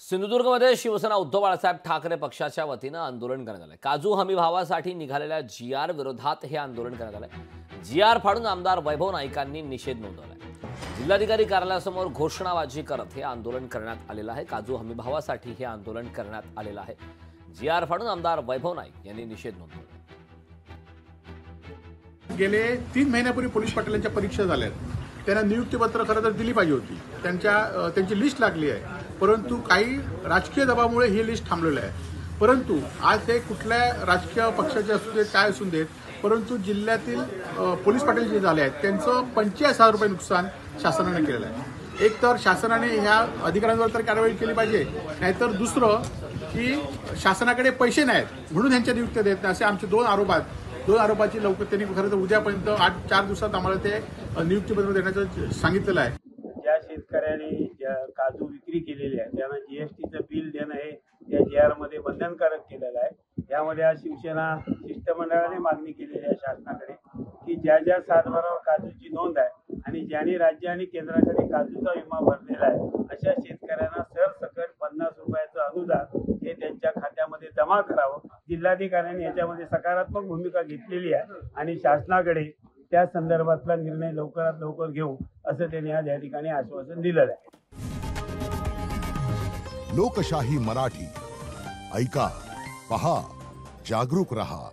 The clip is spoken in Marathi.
सिंधुदुर्गमध्ये शिवसेना उद्धव बाळासाहेब ठाकरे पक्षाच्या वतीनं आंदोलन करण्यात आलं। काजू हमी भावासाठी निघालेल्या जीआर विरोधात हे आंदोलन करण्यात आलं। जीआर फाडून आमदार वैभव नाईकांनी निषेध नोंदवलाय। जिल्हाधिकारी कार्यालयासमोर घोषणाबाजी करत हे आंदोलन करण्यात आलेलं आहे। काजू हमी भावासाठी हे आंदोलन करण्यात आलेलं आहे। जीआर फाडून आमदार वैभव नाईक यांनी निषेध नोंदवला। गेले 3 महिन्यापूर्वी पोलीस पाटलांच्या परीक्षा झाल्या। त्यांना नियुक्तीपत्र खरं तर दिली पाहिजे होती। त्यांची लिस्ट लागली आहे, परंतु काही राजकीय दबावामुळे ही लिस्ट थांबलेली आहे। परंतु आज ते कुठल्या राजकीय पक्षाचे असू देत काय असू देत, परंतु जिल्ह्यातील पोलीस पाटील जे झाले आहेत त्यांचं 85,000 रुपये नुकसान शासनाने केलेलं आहे। एक तर शासनाने ह्या अधिकाऱ्यांवर तर कारवाई केली पाहिजे, नाहीतर दुसरं की शासनाकडे पैसे नाहीत म्हणून यांच्या नियुक्त्या देत नाही, असे आमचे 2 आरोप आहेत। 2 आरोपाची लवकर त्यांनी खरं तर उद्यापर्यंत 4 दिवसात आम्हाला ते नियुक्तीपत्र देण्याचं सांगितलेलं आहे। ज्या शेतकऱ्यांनी काजू विक्री केलेली आहे त्यांना जीएसटीचं बिल देणं हे त्या जीआर मध्ये बंधनकारक केलेलं आहे। यामध्ये आज शिवसेना शिष्टमंडळाने मागणी केलेली आहे शासनाकडे की ज्या ज्या सातबारावर काजूची नोंद आहे आणि ज्यांनी राज्य आणि केंद्राकडे काजूचा विमा भरलेला आहे अशा शेतकऱ्यांना सरसकट 50 रुपयाचं अनुदान हे त्यांच्या खात्यामध्ये जमा करावं। जिल्हाधिकाऱ्यांनी याच्यामध्ये सकारात्मक भूमिका घेतलेली आहे आणि शासनाकडे त्या संदर्भातला निर्णय लवकरात लवकर घेऊ असं त्यांनी आज या ठिकाणी आश्वासन दिलेलं आहे। लोकशाही मराठी ऐका, पहा, जागरूक रहा।